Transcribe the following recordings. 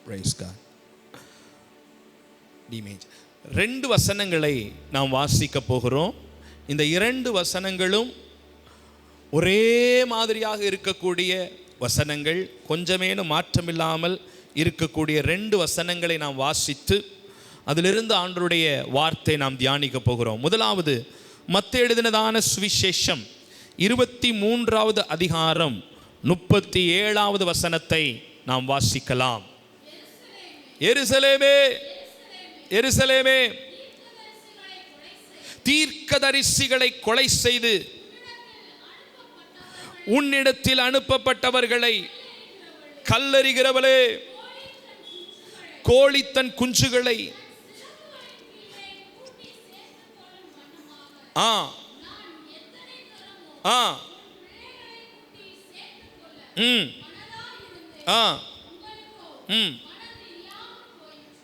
Praise God. ரெண்டு வசனங்களை நாம் வாசிக்க போகிறோம். இந்த இரண்டு வசனங்களும் ஒரே மாதிரியாக இருக்கக்கூடிய வசனங்கள், கொஞ்சமேனும் மாற்றமில்லாமல் இருக்கக்கூடிய ரெண்டு வசனங்களை நாம் வாசித்து அதிலிருந்து ஆண்டவருடைய வார்த்தை நாம் தியானிக்க போகிறோம். முதலாவது மத்தேயு எழுதினதான சுவிசேஷம் 23வது அதிகாரம் 37வது வசனத்தை நாம் வாசிக்கலாம். எருசலேமே, எருசலேமே, தீர்க்கதரிசிகளை கொலை செய்து உன்னிடத்தில் அனுப்பப்பட்டவர்களை கல்லெறிகிறவளே, கோழி தன் குஞ்சுகளை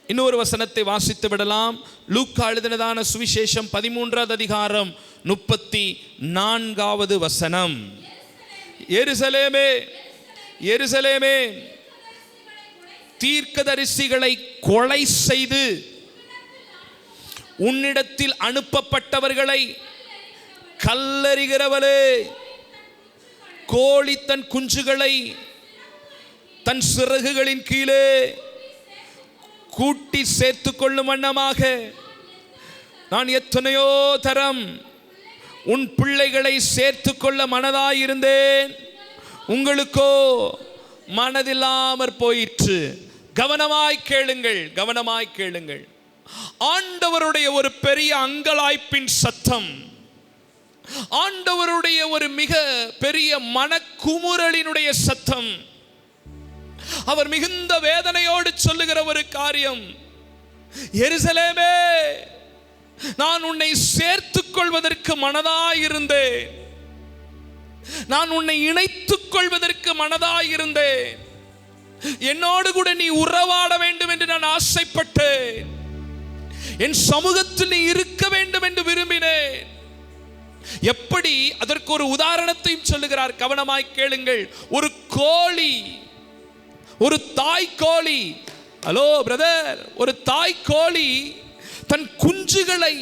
இன்னொரு வசனத்தை வாசித்து விடலாம். லூக்கா எழுதினதான சுவிசேஷம் 13வது அதிகாரம் 34வது வசனம். எருசலேமே, எருசலேமே, தீர்க்கதரிசிகளை கொலை செய்து உன்னிடத்தில் அனுப்பப்பட்டவர்களை கல்லெறிகிறவளே, கோழி தன் குஞ்சுகளை தன் சிறகுகளின் கீழே கூட்டி சேர்த்து கொள்ளும் வண்ணமாக நான் எத்தனையோ தரம் உன் பிள்ளைகளை சேர்த்து கொள்ள மனதாயிருந்தேன், உங்களுக்கோ மனதில்லாமற் போயிற்று. கவனமாய் கேளுங்கள், கவனமாய் கேளுங்கள். ஆண்டவருடைய ஒரு பெரிய அங்கலாய்ப்பின் சத்தம், ஆண்டவருடைய ஒரு மிக பெரிய மனக்குமுறலினுடைய சத்தம். அவர் மிகுந்த வேதனையோடு சொல்லுகிற ஒரு காரியம், எருசலேமே, நான் உன்னை சேர்த்துக் கொள்வதற்கு மனதாயிருந்தேன், நான் உன்னை இணைத்துக் கொள்வதற்கு மனதாயிருந்தேன், என்னோடு கூட நீ உறவாட வேண்டும் என்று நான் ஆசைப்பட்டேன், என் சமூகத்தில் நீ இருக்க வேண்டும் என்று விரும்பினேன். எப்படி? அதற்கு ஒரு உதாரணத்தையும் சொல்லுகிறார், கவனமாய் கேளுங்கள். ஒரு கோழி, ஒரு தாய் கோழி, ஹலோ பிரதர், ஒரு தாய் கோழி தன் குஞ்சுகளை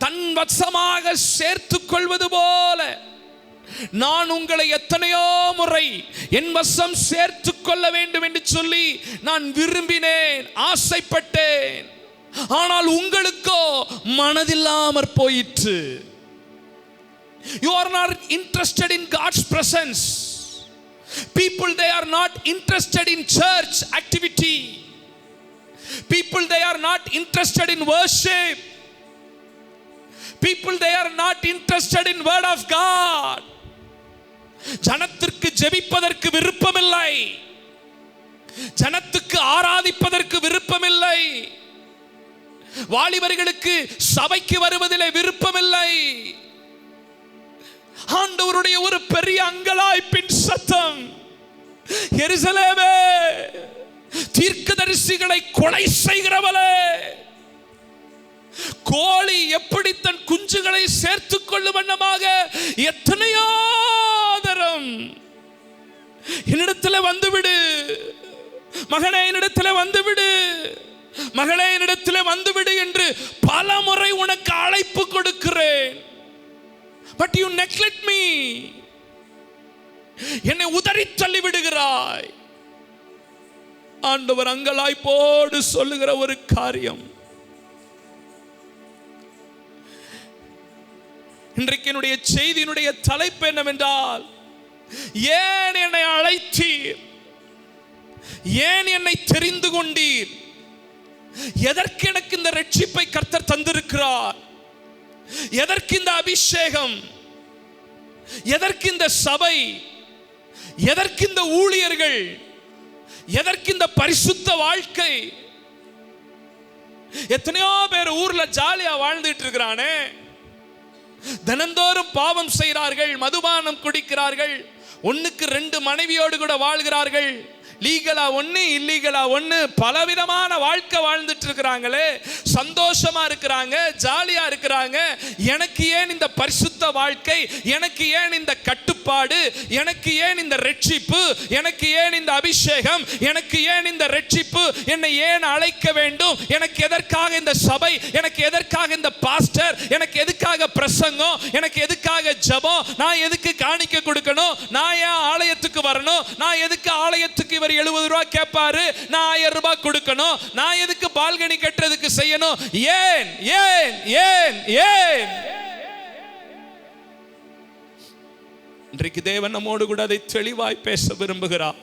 தன் வசமாக சேர்த்துக் கொள்வது போல நான் உங்களை எத்தனையோ முறை என் வசம் சேர்த்துக் கொள்ள வேண்டும் என்று சொல்லி நான் விரும்பினேன், ஆசைப்பட்டேன். ஆனால் உங்களுக்கோ மனதில்லாமற் போயிற்று. You are not interested in God's presence. People, they are not interested in church activity. People, they are not interested in worship. People, they are not interested in word of God. ஜனத்திற்கு ஜெபிப்பதற்கு விருப்பமில்லை, ஜனத்துக்கு ஆராதிப்பதற்கு விருப்பமில்லை, வாலிபர்களுக்கு சபைக்கு வருவதிலே விருப்பமில்லை. ஆண்டவருடைய ஒரு பெரிய அங்கலாய்ப்பின் சத்தம், எருசலேமே, தீர்க்கதரிசிகளை கொலை செய்கிறவளே, கோழி எப்படி தன் குஞ்சுகளை சேர்த்துக் கொள்ளும் வண்ணமாக எத்தனையோ தரம் என்னிடத்தில் வந்துவிடு, மகனே என்னிடத்தில் வந்துவிடு, மகளே என்னிடத்தில் வந்துவிடு என்று பல முறை உனக்கு அழைப்பு கொடுக்கிறேன். But you neglect me. என்னை உதறி தள்ளி விடுகிறாய். ஆண்டவர் அங்கலாய்ப்போடு சொல்லுகிற ஒரு காரியம். இன்றைக்கு என்னுடைய செய்தியினுடைய தலைப்பு என்னவென்றால், ஏன் என்னை அழைத்தீர், ஏன் என்னை தெரிந்து கொண்டீர், எதற்கு எனக்கு இந்த ரட்சிப்பை கர்த்தர் தந்திருக்கிறார், எதற்கு இந்த அபிஷேகம், எதற்கு இந்த சபை, எதற்கு இந்த ஊழியர்கள், எதற்கு இந்த பரிசுத்த வாழ்க்கை? எத்தனையோ பேர் ஊர்ல ஜாலியா வாழ்ந்துட்டு இருக்கிறானே, தினந்தோறும் பாவம் செய்கிறார்கள், மதுபானம் குடிக்கிறார்கள், ஒண்ணுக்கு 2 மனைவியோடு கூட வாழ்கிறார்கள், லீகலா ஒண்ணு இல்லீகலா ஒண்ணு பலவிதமான வாழ்க்கை வாழ்ந்துட்டு இருக்கிறாங்களே, சந்தோஷமா இருக்கிறாங்க, ஜாலியா இருக்கிறாங்க. எனக்கு ஏன் இந்த பரிசுத்த வாழ்க்கை? எனக்கு ஏன் இந்த கட்டுப்பாடு? எனக்கு ஏன் இந்த ரட்சிப்பு? எனக்கு ஏன் இந்த அபிஷேகம்? எனக்கு ஏன் இந்த ரட்சிப்பு? என்னை ஏன் அழைக்க வேண்டும்? எனக்கு எதற்காக இந்த சபை? எனக்கு எதற்காக இந்த பாஸ்டர்? எனக்கு எதுக்காக பிரசங்கம்? எனக்கு எதுக்காக ஜெபம்? நான் எதுக்கு காணிக்கை கொடுக்கணும்? நான் ஏன் ஆலயத்துக்கு வரணும்? நான் எதுக்கு ஆலயத்துக்கு இவர் 70 ரூபாய் கேட்பாரு, நான் 1000 ரூபாய் கொடுக்கணும்? நான் எதுக்கு பால்கனி கட்டுறதுக்கு செய்யணும்? ஏன் ஏன் ஏன் ஏன்? இன்றைக்கு தேவன் நம்மோடு கூட அதை தெளிவாய் பேச விரும்புகிறார்.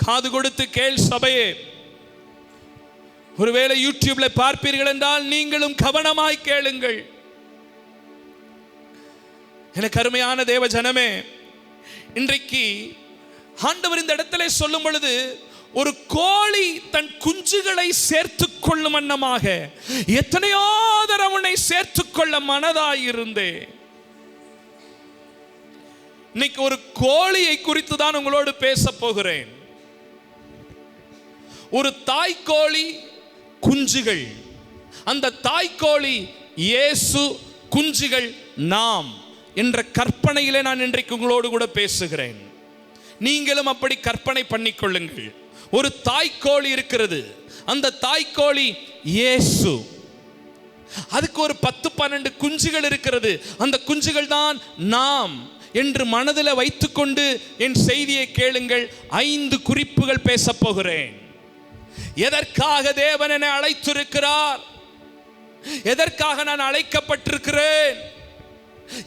காது கொடுத்து கேள் சபையே. ஒருவேளை யூடியூப்ல பார்ப்பீர்கள் என்றால் நீங்களும் கவனமாய் கேளுங்கள். எனக்கு அருமையான தேவ ஜனமே, இன்றைக்கு ஆண்டவர் இந்த இடத்துல சொல்லும் பொழுது, ஒரு கோழி தன் குஞ்சுகளை சேர்த்துக் கொள்ளும் வண்ணமாக எத்தனையோ தடவை உன்னை சேர்த்துக் கொள்ள மனதாயிருந்தே. இன்னைக்கு ஒரு கோழியை குறித்து தான் உங்களோடு பேச போகிறேன். ஒரு தாய்க்கோழி, குஞ்சுகள். அந்த தாய்க்கோழி இயேசு, குஞ்சுகள் நாம் என்ற கற்பனையிலே நான் இன்றைக்கு உங்களோடு கூட பேசுகிறேன். நீங்களும் அப்படி கற்பனை பண்ணிக்கொள்ளுங்கள். ஒரு தாய்க்கோழி இருக்கிறது, அந்த தாய்க்கோழி இயேசு. அதுக்கு ஒரு 10-12 குஞ்சுகள் இருக்கிறது, அந்த குஞ்சுகள் தான் நாம் என்று மனதில் வைத்துக்கொண்டு என் செய்தியை கேளுங்கள். 5 குறிப்புகள் பேச போகிறேன். எதற்காக தேவன் என்னை அழைத்திருக்கிறார், எதற்காக நான் அழைக்கப்பட்டிருக்கிறேன்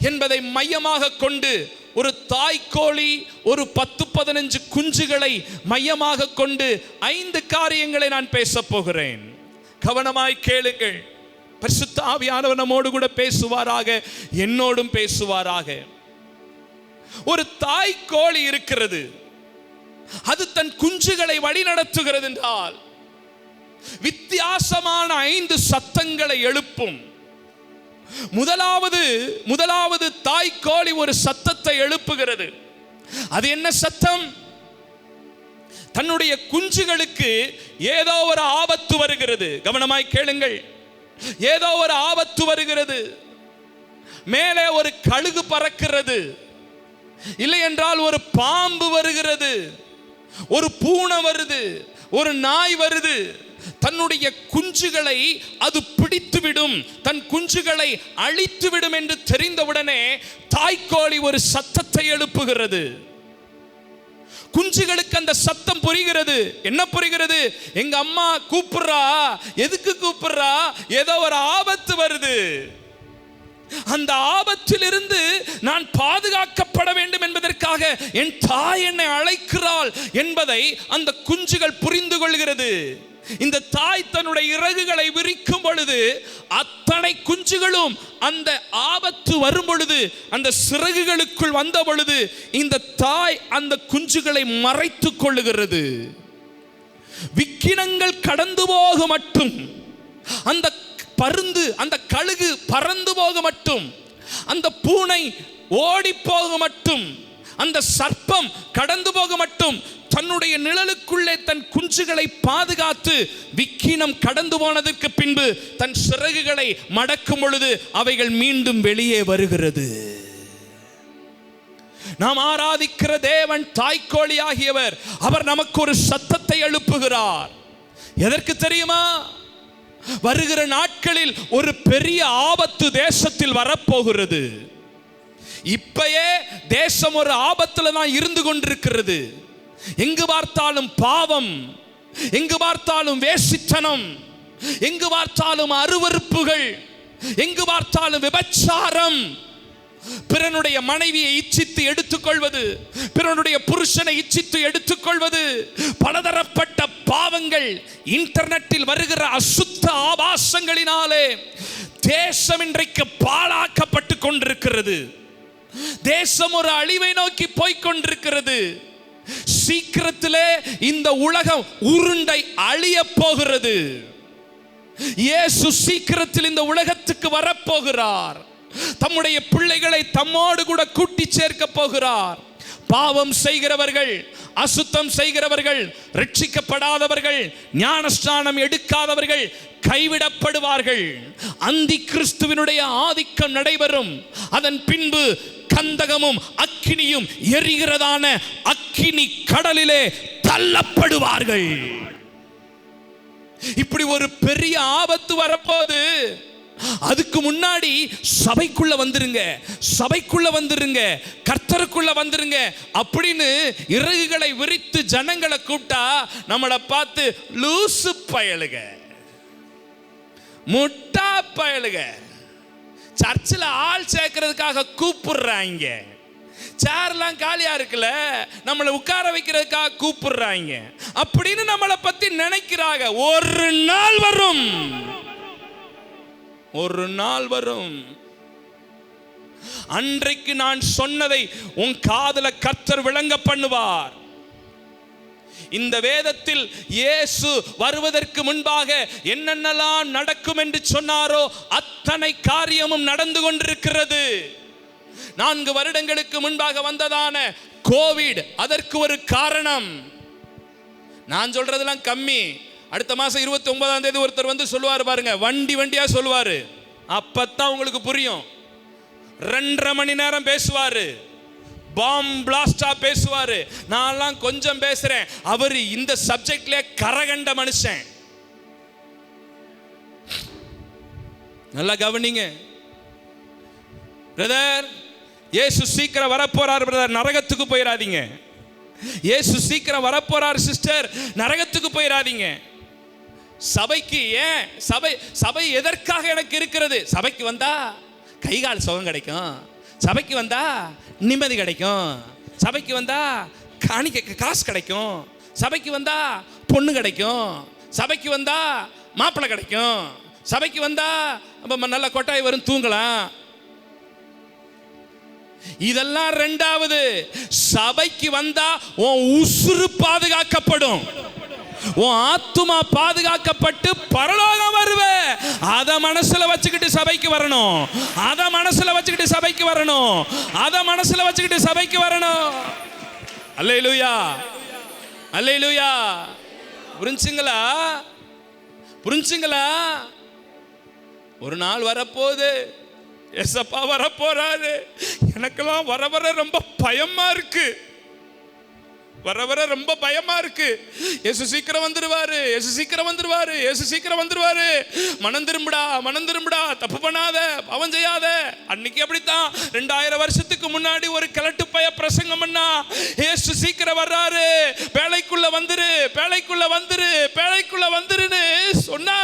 என்பதை மையமாக கொண்டு, ஒரு தாய்க்கோழி ஒரு 10-15 குஞ்சுகளை மையமாக கொண்டு 5 காரியங்களை நான் பேச போகிறேன். கவனமாய் கேளுங்கள். பரிசுத்த ஆவியானவர் நம்மோடு கூட பேசுவாராக, என்னோடும் பேசுவாராக. ஒரு தாய்க்கோழி இருக்கிறது, அது தன் குஞ்சுகளை வழி நடத்துகிறது என்றால் வித்தியாசமான 5 சத்தங்களை எழுப்பும். முதலாவது தாய்க்கோழி ஒரு சத்தத்தை எழுப்புகிறது. அது என்ன சத்தம்? தன்னுடைய குஞ்சுகளுக்கு ஏதோ ஒரு ஆபத்து வருகிறது. கவனமாய் கேளுங்கள். ஏதோ ஒரு ஆபத்து வருகிறது. மேலே ஒரு கழுகு பறக்கிறது, இல்லை என்றால் ஒரு பாம்பு வருகிறது, ஒரு பூனை வருது, ஒரு நாய் வருது. தன்னுடைய குஞ்சுகளை அது பிடித்துவிடும், தன் குஞ்சுகளை அழித்துவிடும் என்று தெரிந்தவுடனே தாய்க்கோழி ஒரு சத்தத்தை எழுப்புகிறது. குஞ்சுகளுக்கு அந்த சத்தம் புரிகிறது. என்ன புரிகிறது? எங்க அம்மா கூப்பிடுறா. எதுக்கு கூப்பிடுறா? ஏதோ ஒரு ஆபத்து வருது, அந்த ஆபத்திலிருந்து நான் பாதுகாக்கப்பட வேண்டும் என்பதற்காக என் தாய் என்னை அழைக்கிறாள் என்பதை அந்த குஞ்சுகள் புரிந்து கொள்கிறது. இந்த தாய் தன்னுடைய இறகுகளை விரிக்கும் பொழுது அத்தனை குஞ்சுகளும் அந்த ஆபத்து வரும் பொழுது, அந்த சிறகுகளுக்குள் வந்த பொழுது, இந்த தாய் அந்த குஞ்சுகளை மறைத்துக் கொள்ளுகிறது. விக்கினங்கள் கடந்து போக மட்டும், அந்த பருந்து, அந்த கழுகு பறந்து போக மட்டும், அந்த பூனை ஓடி போக மட்டும், அந்த சர்ப்பம் கடந்து போக மட்டும் தன்னுடைய நிழலுக்குள்ளே தன் குஞ்சுகளை பாதுகாத்து, விக்கினம் கடந்து போனதற்கு பின்பு தன் சிறகுகளை மடக்கும் பொழுது அவைகள் மீண்டும் வெளியே வருகிறது. நாம் ஆராதிக்கிற தேவன் தாய்க்கோழி ஆகியவர். அவர் நமக்கு ஒரு சத்தத்தை எழுப்புகிறார். எதற்கு தெரியுமா? வருகிற நாட்களில் ஒரு பெரிய ஆபத்து தேசத்தில் வரப்போகிறது. இப்பயே தேசம் ஒரு ஆபத்துல தான் இருந்து கொண்டிருக்கிறது. எங்கு பார்த்தாலும் பாவம், எங்கு பார்த்தாலும் வேசித்தனம், எங்கு பார்த்தாலும் அருவருப்புகள், எங்கு பார்த்தாலும் விபச்சாரம், பிறனுடைய மனைவியை இச்சித்து எடுத்துக்கொள்வது, பிறனுடைய புருஷனை இச்சித்து எடுத்துக்கொள்வது, பலதரப்பட்ட பாவங்கள், இன்டர்நெட்டில் வருகிற அசுத்த ஆபாசங்களினாலே தேசம் இன்றைக்கு பாழாக்கப்பட்டு கொண்டிருக்கிறது. தேசம் ஒரு அழிவை நோக்கி போய்கொண்டிருக்கிறது. சீக்கிரத்திலே இந்த உலகம் உருண்டை அழிய போகிறது. இயேசு சீக்கிரத்தில் இந்த உலகத்துக்கு வரப்போகிறார். தம்முடைய பிள்ளைகளை தம்மோடு கூட கூட்டி சேர்க்க போகிறார். பாவம் செய்கிறவர்கள், அசுத்தம் செய்கிறவர்கள், ரட்சிக்கப்படாதவர்கள், ஞானஸ்நானம் எடுக்காதவர்கள் கைவிடப்படுவார்கள். அந்தி கிறிஸ்துவினுடைய ஆதிக்கம் நடைபெறும். அதன் பின்பு கந்தகமும் அக்கினியும் எரிகிறதான அக்கினி கடலிலே தள்ளப்படுவார்கள். இப்படி ஒரு பெரிய ஆபத்து வரப்போது. அதுக்கு முன்னாடி சபைக்குள்ள வந்துருங்க, சபைக்குள்ள வந்துருங்க, கர்த்தருக்குள்ள வந்துருங்க அப்படின்னு இறகுகளை விரித்து ஜனங்களை கூப்பிட்டா நம்மளை பார்த்து லூசு பயலுக, முட்டா பயலுக, சர்ச்சில் ஆள் சேர்க்கறதுக்காக கூப்பிடுறாங்க, சேர்லாம் காலியா இருக்குல்ல நம்மளை உட்கார வைக்கிறதுக்காக கூப்பிடுறாங்க அப்படின்னு நம்மளை பத்தி நினைக்கிறாங்க. ஒரு நாள் வரும், ஒரு நாள் வரும், அன்றைக்கு நான் சொன்னதை உன் காதுல கர்த்தர் விளங்க பண்ணுவார். இந்த வேதத்தில் இயேசு வருவதற்கு முன்பாக என்னென்னலாம் நடக்கும் என்று சொன்னாரோ அத்தனை காரியமும் நடந்து கொண்டிருக்கிறது. 4 வருடங்களுக்கு முன்பாக வந்ததான கோவிட் அதற்கு ஒரு காரணம். நான் சொல்றதெல்லாம் கம்மி. அடுத்த மாசம் 29ஆம் தேதி ஒருத்தர் வந்து சொல்லுவார் பாருங்க, வண்டியா சொல்லுவாரு. அப்பத்தான் உங்களுக்கு புரியும். 2.5 மணி நேரம் பேசுவாரு, பாம் பிளாஸ்டா பேசுவாரு. நான்லாம் கொஞ்சம் பேசுறேன், அவர் இந்த சப்ஜெக்ட்ல கரகண்ட மனுஷன். நல்லா கவனிங்க பிரதர், இயேசு சீக்கிரம் வரப்போறார் பிரதர், நரகத்துக்கு போயிடாதீங்க. இயேசு சீக்கிரம் வரப்போறார் சிஸ்டர், நரகத்துக்கு போயிடாதீங்க. சபைக்கு ஏன் சபை எதற்காக எனக்கு இருக்கிறது? சபைக்கு வந்தா கைகால் சுகம் கிடைக்கும், சபைக்கு வந்தா நிம்மதி கிடைக்கும், சபைக்கு வந்தா காணிக்க காசு கிடைக்கும், சபைக்கு வந்தா பொண்ணு கிடைக்கும், சபைக்கு வந்தா மாப்பிள்ளை கிடைக்கும், சபைக்கு வந்தா நல்ல கொட்டாய் வரும், தூங்கலாம். இதெல்லாம் 2வது. சபைக்கு வந்தா உன் உசுறு பாதுகாக்கப்படும், உன் ஆத்துமா பாதுகாக்கப்பட்டு பரலோகம் வருவே. அத மனசுல வச்சுக்கிட்டு சபைக்கு வரணும், அத மனசுல வச்சுக்கிட்டு சபைக்கு வரணும், அத மனசுல வச்சுக்கிட்டு சபைக்கு வரணும். அல்லேலூயா, அல்லேலூயா. புரிஞ்சுங்களா? புரிஞ்சுங்களா? ஒரு நாள் வரப்போகுது, ஏசப்பா வரப்போறாரு. எனக்கெல்லாம் வர வர ரொம்ப பயமா இருக்கு, வர வர ரொம்ப பயமா இருக்கு. இயேசு சீக்கிரம் வந்துருவாரு, இயேசு சீக்கிரம் வந்துருவாரு, இயேசு சீக்கிரம் வந்துருவாரு. மனம் திரும்புடா, மனம் திரும்புடா, தப்பு பண்ணாத, பாவம் செய்யாத. அன்னைக்கு அப்படித்தான் 2000 வருஷத்துக்கு முன்னாடி ஒரு கிழட்டு பைய பிரசங்கம் பண்ணா, இயேசு சீக்கிரம் வர்றாரு, பேழைக்குள்ள வந்துரு, பேழைக்குள்ள வந்துரு, பேழைக்குள்ள வந்துருன்னு சொன்னா.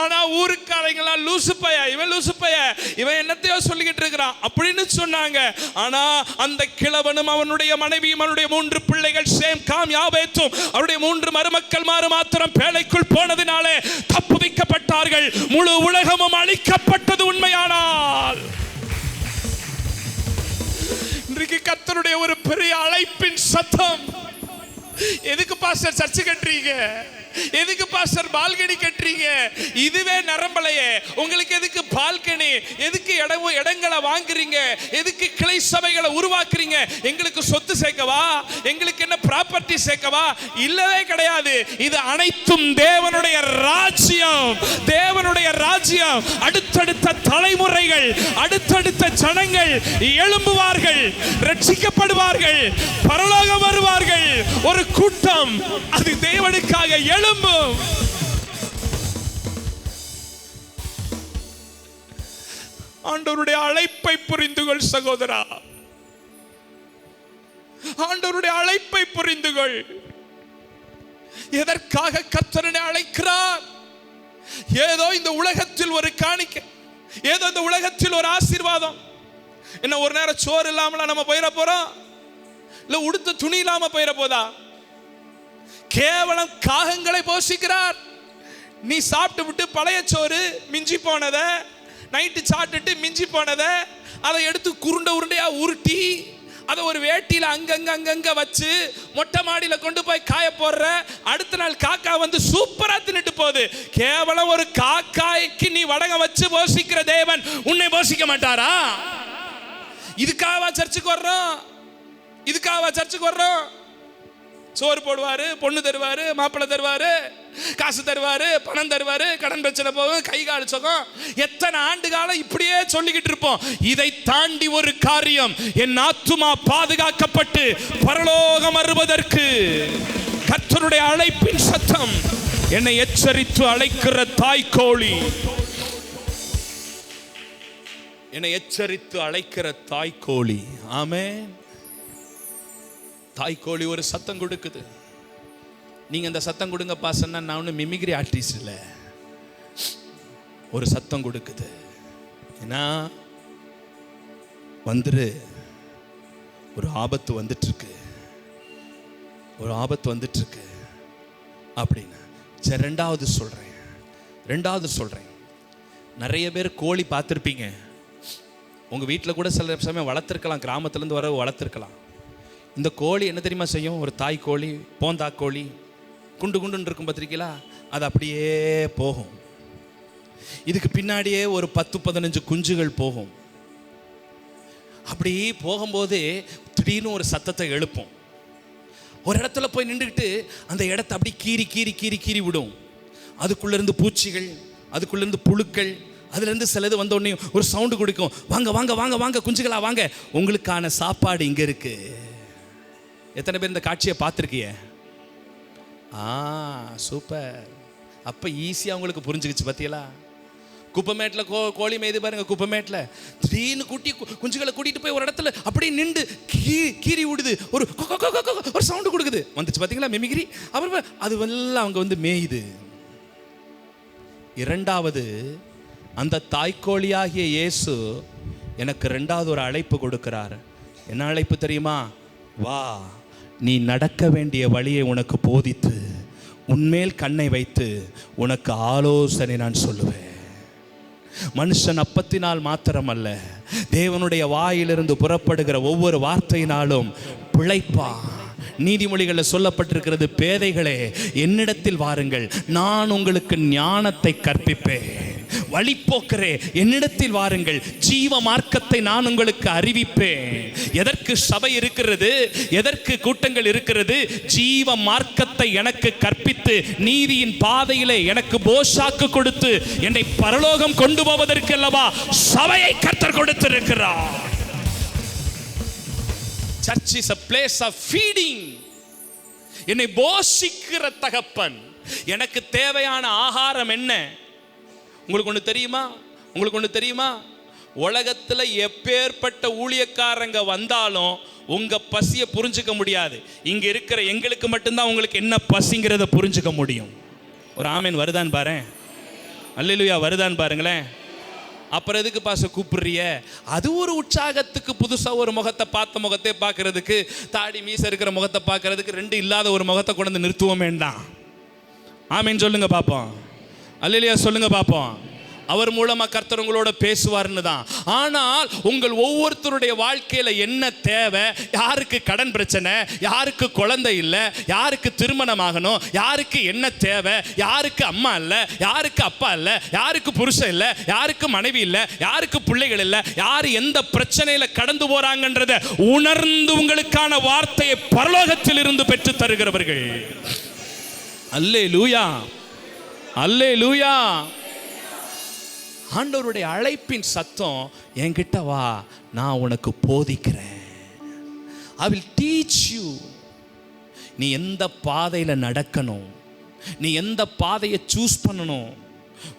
ஆனா ஊருக்காரங்களாம் லூசு பைய, இவன் லூசு பைய, இவன் என்னத்தையோ சொல்லிக்கிட்டு இருக்கிறான் அப்படின்னு சொன்னாங்க. ஆனா அந்த கிழவனும் அவனுடைய மனைவியும் அவனுடைய 3 பிள்ளைகள் சேம் காம் யாபேத்தும் அவருடைய 3 மருமக்கள் மாத்திரம் பேழைக்குள் போனதினாலே தப்புவிக்கப்பட்டார்கள். முழு உலகமும் அழிக்கப்பட்டது உண்மையானால். இன்றைக்கு கர்த்தருடைய ஒரு பெரிய அழைப்பின் சத்தம். எதுக்கு பாஸ்டர் சர்ச்சு கட்டுறீங்க? எதுக்கு பாஸ்டர் பால்கனி கட்டுறீங்க? இதுவே நரம்பலையே, உங்களுக்கு எதுக்கு பால்கனி? எதுக்கு இடங்களை வாங்குறீங்க? எதுக்கு கிளை சபைகளை உருவாக்குறீங்க? எங்களுக்கு சொத்து சேர்க்கவா? எங்களுக்கு என்ன ப்ராப்பர்ட்டி சேர்க்கவா? இல்லவே கிடையாது. இது அனைத்தும் தேவனுடைய ராஜ்யம், தேவனுடைய ராஜ்யம். அடுத்தடுத்த தலைமுறைகள், அடுத்தடுத்த ஜனங்கள் எழும்புவார்கள், ரட்சிக்கப்படுவார்கள், பரலோகம் வருவார்கள். ஒரு கூட்டம் அது தேவனுக்காக எழும்பும். ஆண்டவருடைய அழைப்பை புரிந்து கொள் சகோதரா, ஆண்டவருடைய அழைப்பை புரிந்து கொள். எதற்காக கர்த்தர் அழைக்கிறார்? ஏதோ இந்த உலகத்தில் ஒரு காணிக்கை, ஏதோ இந்த உலகத்தில் ஒரு ஆசீர்வாதம். என்ன ஒரு நேரம் சோறு இல்லாமல நம்ம போயிட போறோம்? இல்ல உடுத்த துணி இல்லாம போயிட போதா? கேவலம் காகங்களை போஷிக்கிறார். நீ சாப்பிட்டு விட்டு பழைய சோறு மிஞ்சி போனத, நைட்டு சாப்பிட்டுட்டு மிஞ்சி போனத அதை எடுத்து உருண்டையா உருட்டி அதை ஒரு வேட்டியில அங்கங்க வச்சு மொட்டை மாடியில கொண்டு போய் காய போடுற. அடுத்த நாள் காக்கா வந்து சூப்பரா தின்னுட்டு போகுது. கேவலம் ஒரு காக்காய்க்கு நீ வடகம் வச்சு போஷிக்கிற தேவன் உன்னை போஷிக்க மாட்டாரா? இதுக்காக சர்ச்சுக்கு வர்றோம், இதுக்காக சர்ச்சுக்கு வர்றோம்? சோறு போடுவாரு, பொண்ணு தருவாரு, மாப்பிள்ளை தருவாரு, காசு தருவாரு, பணம் தருவாரு, கடன் பிரச்சனை போகும், கை கால் சுகம். எத்தனை ஆண்டு காலம் இப்படியே சொல்லிக்கிட்டு இருப்போம். இதை தாண்டி ஒரு காரியம், என் ஆத்துமா பாதுகாக்கப்பட்டு பரலோகம் வருவதற்கு கர்த்தருடைய அழைப்பின் சத்தம் என்னை எச்சரித்து அழைக்கிற தாய்க்கோழி, என்னை எச்சரித்து அழைக்கிற தாய்க்கோழி. ஆமென். தாய்க்கோழி ஒரு சத்தம் கொடுக்குது. நீங்க அந்த சத்தம் கொடுங்க பாசன்னா, நான் ஒன்றும் மிமிக்ரி ஆர்டிஸ்ட் இல்லை. ஒரு சத்தம் கொடுக்குது. ஏன்னா வந்துரு, ஒரு ஆபத்து வந்துட்டு இருக்கு, ஒரு ஆபத்து வந்துட்டு இருக்கு அப்படின்னு. சரி, ரெண்டாவது சொல்றேன். நிறைய பேர் கோழி பார்த்துருப்பீங்க. உங்க வீட்டில் கூட சில சமயம் வளர்த்துருக்கலாம், கிராமத்துலேருந்து வர வளர்த்துருக்கலாம். இந்த கோழி என்ன தெரியுமா செய்யும்? ஒரு தாய் கோழி, போந்தா கோழி, குண்டுன்னு இருக்கும் பார்த்திருக்கீங்களா? அது அப்படியே போகும். இதுக்கு பின்னாடியே ஒரு 10-15 குஞ்சுகள் போகும். அப்படி போகும்போது திடீர்னு ஒரு சத்தத்தை எழுப்பும். ஒரு இடத்துல போய் நின்றுக்கிட்டு அந்த இடத்த அப்படி கீறி விடும். அதுக்குள்ளேருந்து பூச்சிகள், அதுக்குள்ளேருந்து புழுக்கள், அதுலேருந்து சிலது வந்த உடனே ஒரு சவுண்டு கொடுக்கும். வாங்க வாங்க வாங்க வாங்க குஞ்சுகளா வாங்க, உங்களுக்கான சாப்பாடு இங்கே இருக்கு. எத்தனை பேர் இந்த காட்சியை பார்த்துருக்கீங்க? சூப்பர். அப்போ ஈஸியாக உங்களுக்கு புரிஞ்சுக்கிச்சு பார்த்தீங்களா? குப்பமேட்டில் கோழி மேய்து பாருங்க. குப்பமேட்டில் திடீர்னு குஞ்சுகளை கூட்டிகிட்டு போய் ஒரு இடத்துல அப்படியே நின்று கீறி விடுது. ஒரு சவுண்டு கொடுக்குது. வந்துச்சு பார்த்தீங்களா மிமிக்ரி? அப்புறம் அது எல்லாம் அவங்க வந்து மேயுது. இரண்டாவது, அந்த தாய்க்கோழியாகிய இயேசு எனக்கு ரெண்டாவது ஒரு அழைப்பு கொடுக்கிறார். என்ன அழைப்பு தெரியுமா? வா, நீ நடக்க வேண்டிய வழியை உனக்கு போதித்து உன்மேல் கண்ணை வைத்து உனக்கு ஆலோசனை நான் சொல்லுவேன். மனுஷன் அப்பத்தினால் மாத்திரமல்ல, தேவனுடைய வாயிலிருந்து புறப்படுகிற ஒவ்வொரு வார்த்தையினாலும் பிழைப்பான். நீதிமொழிகளில் சொல்லப்பட்டிருக்கிறது, பேதைகளே என்னிடத்தில் வாருங்கள், நான் உங்களுக்கு ஞானத்தை கற்பிப்பேன். வழிப்போக்கரே என்னிடத்தில் வாருங்கள், ஜீவ மார்க்கத்தை நான் உங்களுக்கு அறிவிப்பேன். எதற்கு சபை இருக்கிறது? எதற்கு கூட்டங்கள் இருக்கிறது? ஜீவ மார்க்கத்தை எனக்கு கற்பித்து நீதியின் பாதையிலே எனக்கு போஷாக்கு கொடுத்து என்னை பரலோகம் கொண்டு போவதற்கு அல்லவா சபையை கர்த்தர் கொடுத்திருக்கிறார். Church is a place of feeding. என்னை போஷிக்கிற தகப்பன். எனக்கு தேவையான ஆகாரம் என்ன? உங்களுக்கு ஒன்று தெரியுமா? உலகத்தில் எப்பேற்பட்ட ஊழியக்காரங்க வந்தாலும் உங்க பசியை புரிஞ்சுக்க முடியாது. இங்க இருக்கிற எங்களுக்கு மட்டும்தான் உங்களுக்கு என்ன பசிங்கிறத புரிஞ்சுக்க முடியும். ஒரு ஆமேன் வருதான் பாரு, அல்லேலூயா வருதான் பாருங்களேன். அப்புறம் எதுக்கு பாச கூப்பிடுறிய? அது ஒரு உற்சாகத்துக்கு, புதுசாக ஒரு முகத்தை பார்த்த முகத்தை பார்க்கறதுக்கு, தாடி மீசை இருக்கிற முகத்தை பார்க்கறதுக்கு, ரெண்டு இல்லாத ஒரு முகத்தை கொண்டு வந்து நிறுத்துவோம் வேண்டாம். ஆமேன் சொல்லுங்க பார்ப்போம். அல்லேலூயா சொல்லுங்க பார்ப்போம். அவர் மூலமா கர்த்தர் உங்களோட பேசுவார்னு தான். ஆனால் உங்கள் ஒவ்வொருத்தருடைய வாழ்க்கையில என்ன தேவை? யாருக்கு கடன் பிரச்சனை, யாருக்கு குழந்தை இல்லை, யாருக்கு திருமணம் ஆகணும், யாருக்கு என்ன தேவை, யாருக்கு அம்மா இல்லை, யாருக்கு அப்பா இல்லை, யாருக்கு புருஷன் இல்லை, யாருக்கு மனைவி இல்லை, யாருக்கு பிள்ளைகள் இல்லை, யார் எந்த பிரச்சனையில கடந்து போறாங்கன்றத உணர்ந்து உங்களுக்கான வார்த்தையை பரலோகத்தில் இருந்து பெற்று தருகிறவர்கள். அல்லேலூயா, அல்லேலூயா. ஆண்டவருடைய அழைப்பின் சத்தம், என்கிட்ட வா, நான் உனக்கு போதிக்கிறேன். I will teach you. நீ எந்த பாதையில் நடக்கணும், நீ எந்த பாதையை சூஸ் பண்ணணும்,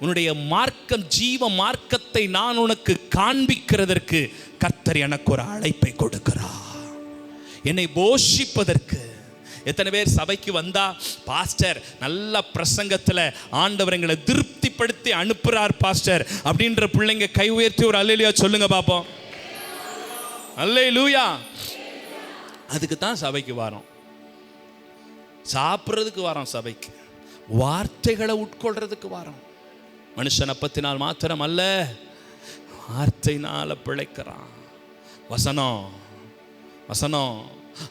உன்னுடைய மார்க்கம், ஜீவ மார்க்கத்தை நான் உனக்கு காண்பிக்கிறதற்கு கர்த்தர் எனக்கு ஒரு அழைப்பை கொடுக்கிறார், என்னை போஷிப்பதற்கு. எத்தனை பேர் சபைக்கு வந்தா, பாஸ்டர் நல்ல பிரசங்கத்தில் ஆண்டவர் எங்களை திருப்திப்படுத்தி அனுப்புறார் பாஸ்டர் அப்படின்ற பிள்ளைங்க கை உயர்த்தி ஒரு அல்லேலூயா சொல்லுங்க பாப்போம். அல்லேலூயா. அதுக்கு தான் சபைக்கு வரோம், சாப்பிட்றதுக்கு வரோம், சபைக்கு வார்த்தைகளை உட்கொள்றதுக்கு வரோம். மனுஷன் அப்பத்தினால் மாத்திரம் அல்ல, வார்த்தையினால பிழைக்கிறான். வசனம் வசனம்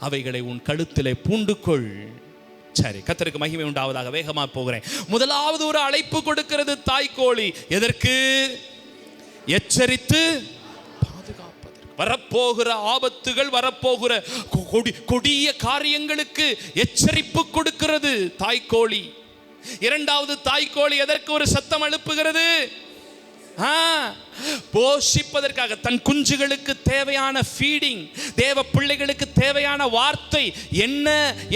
அவைகளை உன் கழுத்திலே பூண்டுக்கொள். சரி, கர்த்தருக்கு மகிமை உண்டாவதாக. வேகமா போகிறேன். முதலாவது ஒரு அழைப்பு கொடுக்கிறது தாய்க்கோழி. எதற்கு? எச்சரித்து பாதுகாப்பதற்கு. வரப்போகிற ஆபத்துகள், வரப்போகிற கொடிய காரியங்களுக்கு எச்சரிப்பு கொடுக்கிறது தாய்க்கோழி. இரண்டாவது தாய்க்கோழி எதற்கு ஒரு சத்தம் எழுப்புகிறது? போஷிப்பதற்காக, தன் குஞ்சுகளுக்கு தேவையான ஃபீடிங், தேவ பிள்ளைகளுக்கு தேவையான வார்த்தை என்ன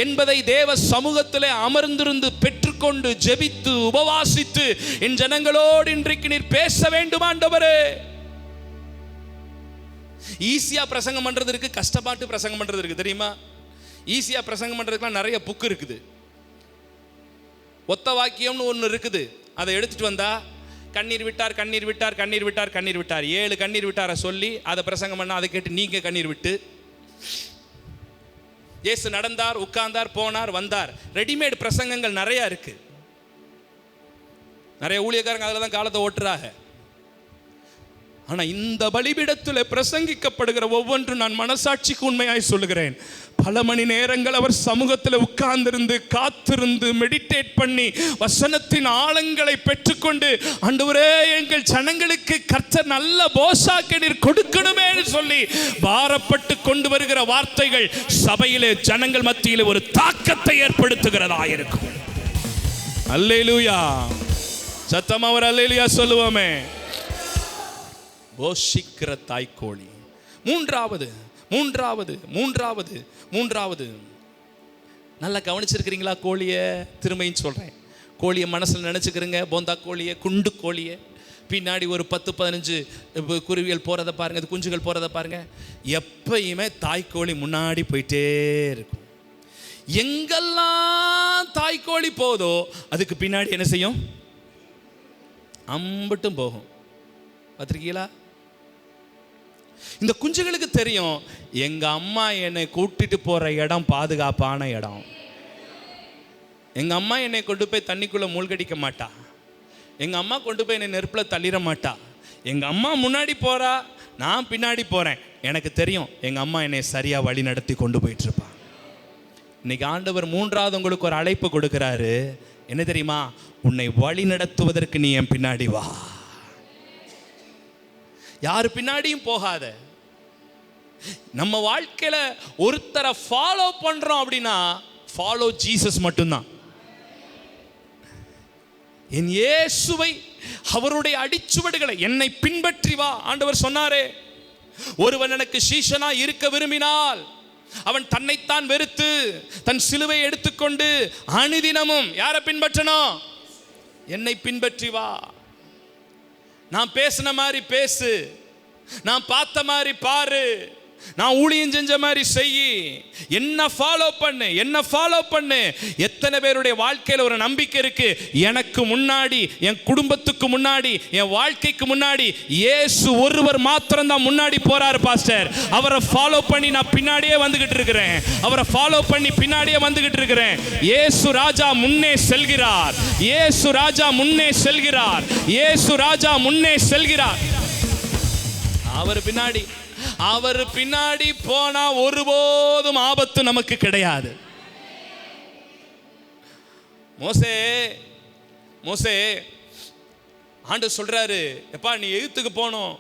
என்பதை தேவ சமூகத்திலே அமர்ந்திருந்து பெற்றுக்கொண்டு ஜெபித்து உபவாசித்து என் ஜனங்களோடு இன்றைக்கு நீர் பேச வேண்டும் ஆண்டவரே. ஈஸியா பிரசங்கம் பண்றது இருக்கு, கஷ்டப்பட்டு பிரசங்கம் பண்றது இருக்கு தெரியுமா? ஈஸியா பிரசங்கம் பண்றதுக்குலாம் நிறைய புக் இருக்குது. ஒத்த வாக்கியம்னு ஒன்று இருக்குது, அதை எடுத்துட்டு வந்தா கண்ணீர் விட்டார் கண்ணீர் விட்டார் கண்ணீர் விட்டார் கண்ணீர் விட்டார் 7 கண்ணீர் விட்டாரை சொல்லி அதை பிரசங்கம் பண்ண, அதை கேட்டு நீங்க கண்ணீர் விட்டு, இயேசு நடந்தார், உட்கார்ந்தார், போனார், வந்தார். ரெடிமேட் பிரசங்கங்கள் நிறைய இருக்கு. நிறைய ஊழியக்காரங்க அதில் தான் காலத்தை ஓட்டுறாங்க. ஆனா இந்த பலிபீடத்தில் பிரசங்கிக்கப்படுகிற ஒவ்வொன்றும் நான் மனசாட்சிக்கு உண்மையாய் சொல்லுகிறேன், பல மணி நேரங்கள் அவர் சமூகத்தில் உட்கார்ந்திருந்து காத்திருந்து மெடிடேட் பண்ணி வசனத்தின் ஆழங்களை பெற்றுக்கொண்டு, ஆண்டவரே எங்கள் ஜனங்களுக்கு கர்த்தர் நல்ல போஷாக்கை நீர் கொடுக்கணுமே சொல்லி பாரப்பட்டு கொண்டு வருகிற வார்த்தைகள் சபையிலே ஜனங்கள் மத்தியிலே ஒரு தாக்கத்தை ஏற்படுத்துகிறதா இருக்கும். அல்லேலூயா, சத்தமா ஒரு அல்லேலூயா சொல்லுவோமே. போஷிக்கிற தாய்க்கோழி. மூன்றாவது நல்லா கவனிச்சிருக்கிறீங்களா கோழியை? திரும்பியும் சொல்றேன், கோழியை மனசில் நினைச்சுக்கிறீங்க. போந்தா கோழியை, குண்டு கோழியை, பின்னாடி ஒரு 10-15 குருவிகள் போறதை பாருங்க, அது குஞ்சுகள் போறதை பாருங்க. எப்பயுமே தாய்க்கோழி முன்னாடி போயிட்டே இருக்கும். எங்கெல்லாம் தாய்க்கோழி போதோ அதுக்கு பின்னாடி என்ன செய்யும்? அம்பட்டும் போகும். பார்த்திருக்கீங்களா? இந்த குஞ்சுகளுக்கு தெரியும், எங்க அம்மா என்னை கூட்டிட்டு போற இடம் பாதுகாப்பான இடம். எங்க அம்மா என்னை கொண்டு போய் தண்ணிக்குள்ள மூழ்கடிக்க மாட்டா, எங்க அம்மா கொண்டு போய் என்னை நெருப்புல தள்ளிட மாட்டா. எங்க அம்மா முன்னாடி போறா, நான் பின்னாடி போறேன். எனக்கு தெரியும் எங்க அம்மா என்னை சரியா வழி நடத்தி கொண்டு போயிட்டு இருப்பா. இன்னைக்கு ஆண்டவர் மூன்றாவது உங்களுக்கு ஒரு அழைப்பு கொடுக்கிறாரு. என்ன தெரியுமா? உன்னை வழி நடத்துவதற்கு நீ என் பின்னாடி வா. யாரு பின்னாடியும் போகாத. நம்ம வாழ்க்கையில ஒருத்தரை ஃபாலோ பண்றோம் அப்படின்னா ஃபாலோ ஜீசஸ் மட்டும்தான். என் இயேசுவை, அவருடைய அடிச்சுவடுகளை, என்னை பின்பற்றி வா. ஆண்டவர் சொன்னாரே, ஒருவன் எனக்கு சீஷனா இருக்க விரும்பினால் அவன் தன்னைத்தான் வெறுத்து தன் சிலுவை எடுத்துக்கொண்டு அனுதினமும் யாரை பின்பற்றணும்? என்னை பின்பற்றி வா. நான் பேசின மாதிரி பேசு, நான் பார்த்த மாதிரி பாரு, நான் ஊழியம் செஞ்ச மாதிரி செய்யி, என்ன ஃபாலோ பண்ணு. எத்தனை பேருடைய வாழ்க்கையில் ஒரு நம்பிக்கை இருக்கு, எனக்கு முன்னாடி, என் குடும்பத்துக்கு முன்னாடி, என் வாழ்க்கைக்கு முன்னாடி இயேசு ஒருவர் மாத்திரம் தான் முன்னாடி போறாரு பாஸ்டர். அவரை ஃபாலோ பண்ணி நான் பின்னாடியே வந்துகிட்டு இருக்கிறேன். இயேசு ராஜா முன்னே செல்கிறார். அவர் பின்னாடி போனா ஒருபோதும் ஆபத்து நமக்கு கிடையாது. மோசே ஆண்டவர் சொல்றாரு, எப்பா நீ எகிப்துக்கு போகணும்,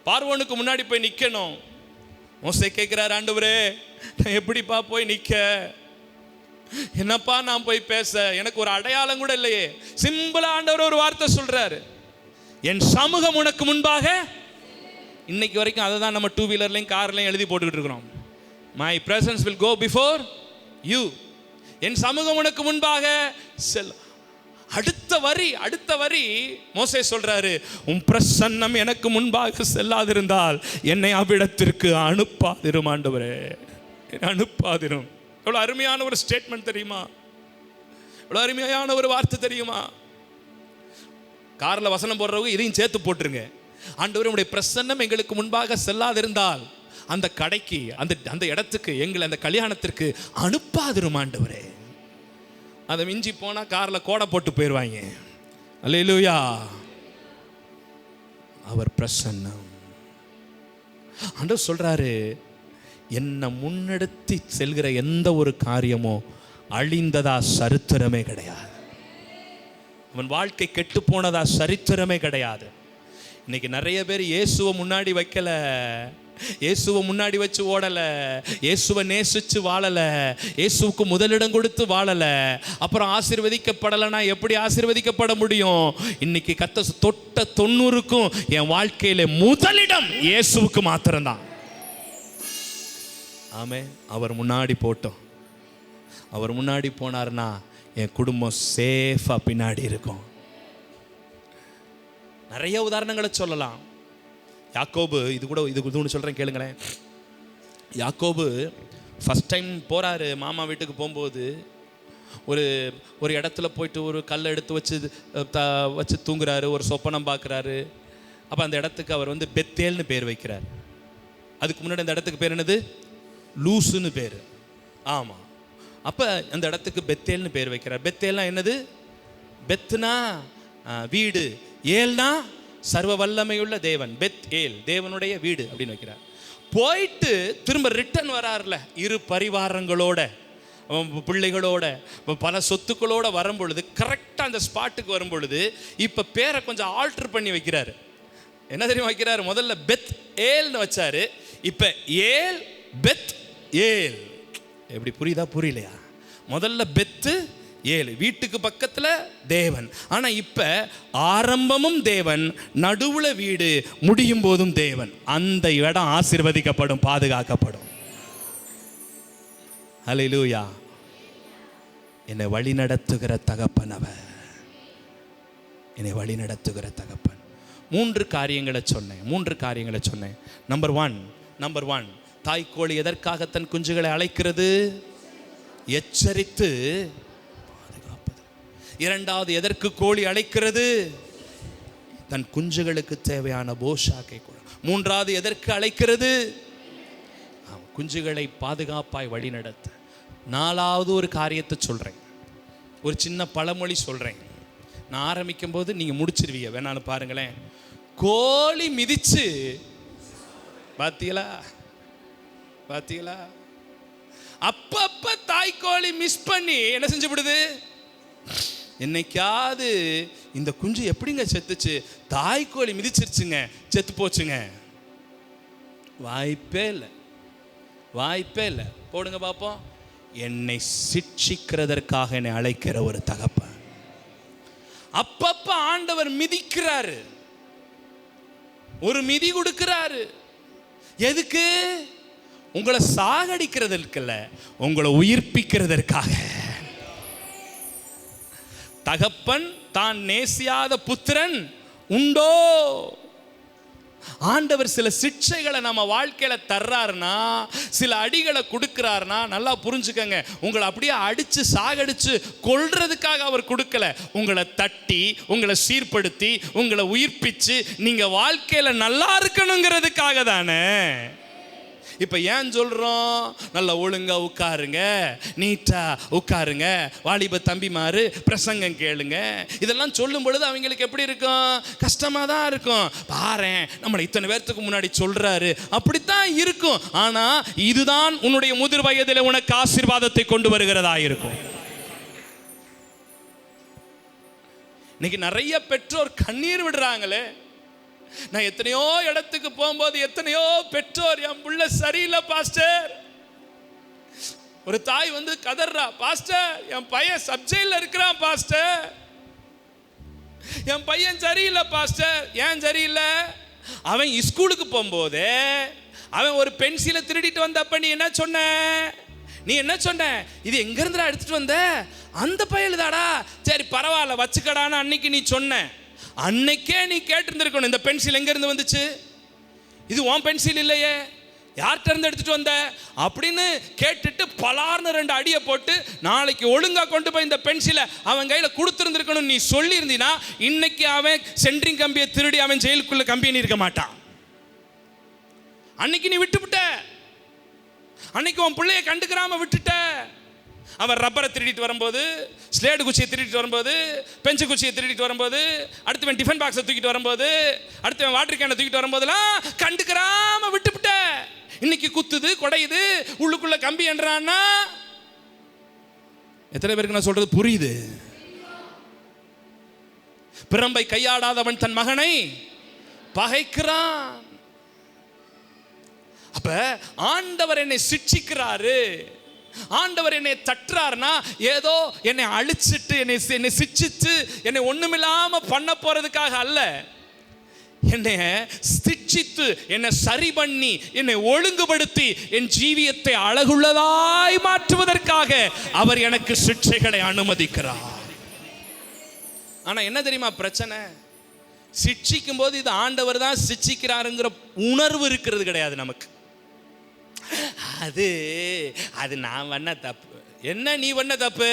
பார்வோனுக்கு முன்னாடி போய் நிக்கணும். மோசே கேட்கிறாரு, ஆண்டவரே நான் எப்படிப்பா போய் நிக்க? என்னப்பா நான் போய் பேச? எனக்கு ஒரு அடையாளம் கூட இல்லையே. சிம்பிளா ஆண்டவர் ஒரு வார்த்தை சொல்றாரு, என் சமூகம் உனக்கு முன்பாக. இன்னைக்கு வரைக்கும் அதை தான் நம்ம 2 வீலர்லையும் கார்லையும் எழுதி போட்டுக்கிட்டு இருக்கிறோம். My presence will go before you. என் சமூகம் உனக்கு முன்பாக செல். அடுத்த வரி மோசே சொல்றாரு, உன் பிரசன்னம் எனக்கு முன்பாக செல்லாதிருந்தால் என்னை அவ்விடத்திற்கு அனுப்பாதிரும் ஆண்டவரே, அனுப்பாதிரும். எவ்வளவு அருமையான ஒரு ஸ்டேட்மெண்ட் தெரியுமா? எவ்வளவு அருமையான ஒரு வார்த்தை தெரியுமா? கார்ல வசனம் போடுறவங்க இதையும் சேர்த்து போட்டுருங்க. ஆண்டவரே உம்முடைய பிரசன்னம் எங்களுக்கு முன்பாக செல்லாதிருந்தால் அந்த கடைக்கு, அந்த இடத்துக்கு, எங்களை அந்த கல்யாணத்திற்கு அனுப்பாதிரும் ஆண்டவரே. அதை மிஞ்சி போனா கார்ல கோடை போட்டு போயிடுவாங்க. அல்லேலூயா. அவர் பிரசன்னம். ஆண்டவர் சொல்றாரு, என்னை முன்னெடுத்து செல்கிற எந்த ஒரு காரியமோ அழிந்ததா சரித்திரமே கிடையாது. அவன் வாழ்க்கை கெட்டு போனதா சரித்திரமே கிடையாது. இன்னைக்கு நிறைய பேர் இயேசுவை முன்னாடி வைக்கல, இயேசுவை முன்னாடி வச்சு ஓடல, இயேசுவை நேசிச்சு வாழல, இயேசுவுக்கு முதலிடம் கொடுத்து வாழல, அப்புறம் ஆசீர்வதிக்கப்படலைன்னா எப்படி ஆசீர்வதிக்கப்பட முடியும்? இன்னைக்கு கத்த தொட்ட 90க்கும் என் வாழ்க்கையில முதலிடம் இயேசுவுக்கு மாத்திரம்தான். ஆமே. அவர் முன்னாடி போட்டோம். அவர் முன்னாடி போனார்னா என் குடும்பம் சேஃபா பின்னாடி இருக்கும். நிறைய உதாரணங்களை சொல்லலாம். யாக்கோபு, இது ஒன்று சொல்கிறேன் கேளுங்களேன். யாக்கோபு ஃபஸ்ட் டைம் போகிறாரு மாமா வீட்டுக்கு போகும்போது, ஒரு இடத்துல போயிட்டு ஒரு கல்லை எடுத்து வச்சு தூங்குறாரு, ஒரு சொப்பனம் பார்க்குறாரு. அப்போ அந்த இடத்துக்கு அவர் பெத்தேல்னு பேர் வைக்கிறார். அதுக்கு முன்னாடி அந்த இடத்துக்கு பேர் என்னது? லூசுன்னு பேர். ஆமாம். அப்போ அந்த இடத்துக்கு பெத்தேல்னு பேர் வைக்கிறார். பெத்தேல்னா என்னது? பெத்னா வீடு, ஏல்னா சர்வ வல்லமையுள்ள தேவன். பெத் ஏல் தேவனுடைய வீடு அப்படின்னு வைக்கிறார். போயிட்டு திரும்ப ரிட்டர்ன் வராருல, இரு பரிவாரங்களோட, பிள்ளைகளோட, பல சொத்துக்களோட வரும்பொழுது, கரெக்டாக அந்த ஸ்பாட்டுக்கு வரும்பொழுது இப்போ பேரை கொஞ்சம் ஆல்டர் பண்ணி வைக்கிறாரு. என்ன தெரியுமா வைக்கிறாரு? முதல்ல பெத் ஏல்னு வச்சாரு, இப்போ ஏல் பெத் ஏல். எப்படி புரியுதா? புரியலையா? முதல்ல பெத்து ஏழு, வீட்டுக்கு பக்கத்தில் தேவன். ஆனால் இப்போ ஆரம்பமும் தேவன், நடுவில் வீடு, முடியும் போதும் தேவன். அந்த இடம் ஆசீர்வதிக்கப்படும், பாதுகாக்கப்படும். ஹல்லேலூயா. என்னை வழி நடத்துகிற தகப்பன் அவர், என்னை வழி நடத்துகிற தகப்பன். 3 காரியங்களை சொன்னேன். நம்பர் ஒன், தாய்க்கோழி எதற்காக தன் குஞ்சுகளை அழைக்கிறது? எச்சரித்து பாதுகாப்பது. 2வது, எதற்கு கோழி அழைக்கிறது? தன் குஞ்சுகளுக்கு தேவையான போஷாக்கை கொடு. 3வது, எதற்கு அழைக்கிறது? குஞ்சுகளை பாதுகாப்பாய் வழி நடத்த. 4வது ஒரு காரியத்தை சொல்றேன், ஒரு சின்ன பழமொழி சொல்றேன். நான் ஆரம்பிக்கும் போது நீங்க முடிச்சிருவீங்க, வேணாலும் பாருங்களேன். கோழி மிதிச்சு, பாத்தீங்களா? அப்பப்ப தாய்க்கோழி மிஸ் பண்ணி என்ன செஞ்சு விடுது? என்னைக்காவது இந்த குஞ்சு எப்படிங்க செத்துச்சு? தாய்க்கோழி மிதிச்சிருச்சுங்க, செத்து போச்சுங்க. வாய்ப்பே இல்லை. போடுங்க பாப்போம். என்னை சிட்சிக்கிறதற்காக என்னை அழைக்கிற ஒரு தகப்பன். அப்பப்ப ஆண்டவர் மிதிக்கிறாரு, ஒரு மிதி கொடுக்கிறாரு. எதுக்கு? உங்களை சாகடிக்கிறதற்கல்ல, உங்களை உயிர்ப்பிக்கிறதற்காக. தகப்பன் தான் நேசியாத புத்திரன் உண்டோ? ஆண்டவர் சில சிக்ஷைகளை நம்ம வாழ்க்கையில தர்றாருன்னா, சில அடிகளை கொடுக்கிறாருன்னா, நல்லா புரிஞ்சுக்கங்க, உங்களை அப்படியே அடிச்சு சாகடிச்சு கொல்றதுக்காக அவர் கொடுக்கல. உங்களை தட்டி, உங்களை சீர்படுத்தி, உங்களை உயிர்ப்பிச்சு நீங்க வாழ்க்கையில நல்லா இருக்கணுங்கிறதுக்காக தானே. இப்ப ஏன் சொல்றோம்? நல்லா ஒழுங்கா உட்காருங்க, நீட்டா உட்காருங்க, வாலிப தம்பிமாரு பிரசங்கம் கேளுங்க. இதெல்லாம் சொல்லும் பொழுது அவங்களுக்கு எப்படி இருக்கும்? கஷ்டமா தான் இருக்கும். பாரேன், நம்மளை இத்தனை பேர்த்துக்கு முன்னாடி சொல்றாரு, அப்படித்தான் இருக்கும். ஆனா இதுதான் உன்னுடைய முதிர் வயதில் உனக்கு ஆசீர்வாதத்தை கொண்டு வருகிறதா இருக்கும். இன்னைக்கு நிறைய பெற்றோர் கண்ணீர் விடுறாங்களே. நான் எத்தனையோ இடத்துக்கு போகும்போது எத்தனையோ பெற்றோர், என் புள்ள சரியில்லை பாஸ்டர். ஒரு தாய் கதறா, பாஸ்டர் என் பையன் சப்ஜெக்ட்ல இருக்கிறான் பாஸ்டர், என் பையன் சரியில்லை பாஸ்டர். ஏன் சரியில்லை? அவன் ஸ்கூலுக்கு போகும்போது அவன் ஒரு பென்சிலை திருடிட்டு வந்தப்ப நீ என்ன சொன்ன? இது எங்க இருந்து எடுத்துட்டு வந்த? அந்த பையலுதாடா. சரி பரவாயில்ல வச்சுக்கடான்னு அன்னைக்கு நீ சொன்ன. அன்னைக்கே நீ கேட்டிருந்திருக்கணும், இந்த பென்சில் எங்க இருந்து வந்துச்சு? இது உன் பென்சில் இல்லையே, யார்கிட்ட இருந்து எடுத்துட்டு வந்த அப்படின்னு கேட்டுட்டு பலார்னு 2 அடியை போட்டு நாளைக்கு ஒழுங்கா கொண்டு போய் இந்த பென்சிலை அவன் கையில கொடுத்துருந்துருக்கணும். நீ சொல்லி இருந்தீனா இன்னைக்கு அவன் சென்ட்ரிங் கம்பியை திருடி அவன் ஜெயிலுக்குள்ள கம்பி இருக்க மாட்டான். அன்னைக்கு நீ விட்டுவிட்ட, அன்னைக்கு உன் பிள்ளைய கண்டுக்கிறாம விட்டுட்ட. அவன் ரப்பரை திருடிட்டு வரும்போது, ஸ்லேடு குச்சியை திருடிட்டு வரும்போது, பெஞ்சு குச்சியை திருடிட்டு வரும்போது, அடுத்தவன் டிஃபன் பாக்ஸை தூக்கிட்டு வரும்போது, அடுத்தவன் வாட்டர் கேனை தூக்கிட்டு வரும்போதெல்லாம் கண்டுக்கிறாம விட்டுவிட்ட. இன்னைக்கு குத்துது, கொடையுது, உள்ளுக்குள்ள கம்பி என்றான்னா எத்தனை பேருக்கு நான் சொல்றது புரியுது? பிரம்பை கையாடாதவன் தன் மகனை பகைக்கிறான். அப்ப ஆண்டவர் என்னை சிட்சிக்கிறாரு, ஆண்டவர் என்னை தட்டுறாருன்னா ஏதோ என்னை அழிச்சிட்டு என்னை சிட்சித்து என்னை ஒண்ணுமில்லாம பண்ண போறதுக்காக அல்ல. என்னை சிட்சித்து என்னை சரி பண்ணி என்னை ஒழுங்குபடுத்தி என் ஜீவியத்தை அழகுள்ளதாய் மாற்றுவதற்காக அவர் எனக்கு சிட்சைகளை அனுமதிக்கிறார். ஆனா என்ன தெரியுமா பிரச்சனை? சிட்சிக்கும் போது இது ஆண்டவர் தான் சிட்சிக்கிறாருங்கிற உணர்வு இருக்கிறது கிடையாது நமக்கு. அது நான் பண்ண தப்பு. என்ன நீ பண்ண தப்பு?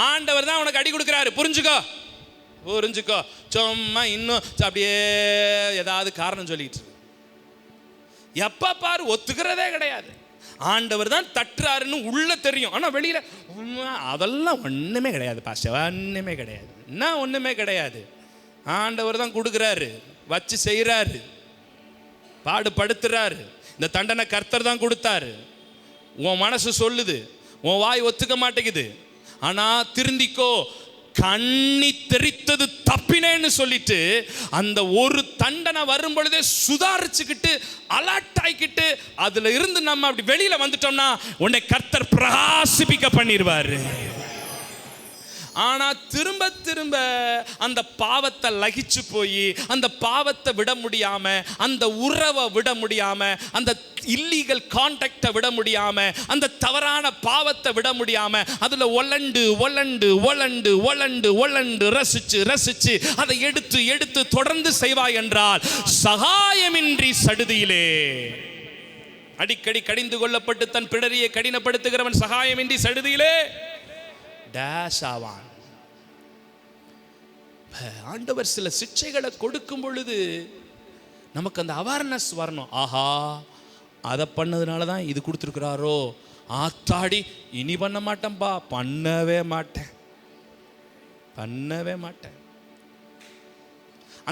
ஆண்டவர் தான் உனக்கு அடி கொடுக்கிறாரு. புரிஞ்சுக்கோ. சும்மா இன்னும் அப்படியே ஏதாவது காரணம் சொல்லிட்டு எப்ப பாரு ஒத்துக்கிறதே கிடையாது. ஆண்டவர் தான் தட்டுறாருன்னு உள்ள தெரியும், ஆனா வெளியில அதெல்லாம் ஒண்ணுமே கிடையாது பாஸ்டர், ஒண்ணுமே கிடையாது. என்ன ஒண்ணுமே கிடையாது? ஆண்டவர் தான் கொடுக்கிறாரு, வச்சு செய்யறாரு, பாடுபடுத்துறாரு. இந்த தண்டனை கர்த்தர் தான் கொடுத்தாரு. உன் மனசு சொல்லுது, உன் வாய் ஒத்துக்க மாட்டேங்குது. ஆனா திருந்திக்கோ, கண்ணி தெரித்தது தப்பினேன்னு சொல்லிட்டு அந்த ஒரு தண்டனை வரும் பொழுதே சுதாரிச்சுக்கிட்டு அலர்ட் ஆகிக்கிட்டு அதுல இருந்து நம்ம அப்படி வெளியில வந்துட்டோம்னா உன்னை கர்த்தர் பிரகாசிப்பிக்க பண்ணிடுவாரு. ஆனா திரும்ப திரும்ப அந்த பாவத்தை லகிச்சு போய் அந்த பாவத்தை விட முடியாம, அந்த உறவை விட முடியாம, அந்த இல்லீகல் கான்டாக்டை விட முடியாம, அந்த தவறான பாவத்தை விட முடியாம அதுல ஒலண்டு ஒலண்டு ஒலண்டு ஒலண்டு ஒலண்டு ரசிச்சு ரசிச்சு அதை எடுத்து எடுத்து தொடர்ந்து செய்வாய் என்றால் சகாயமின்றி சடுதியிலே அடிக்கடி கடிந்து கொள்ளப்பட்டு தன் பிடரியை கடினப்படுத்துகிறவன் சகாயமின்றி சடுதியிலே டேஷ் ஆவான். ஆண்டவர் சில சிக்ஷைகளை கொடுக்கும் பொழுது நமக்கு அந்த அவேர்னஸ் வரணும். ஆஹா, அதை பண்ணதுனால தான் இது கொடுத்துருக்கிறாரோ, ஆத்தாடி இனி பண்ண மாட்டேன்பா, பண்ணவே மாட்டேன்.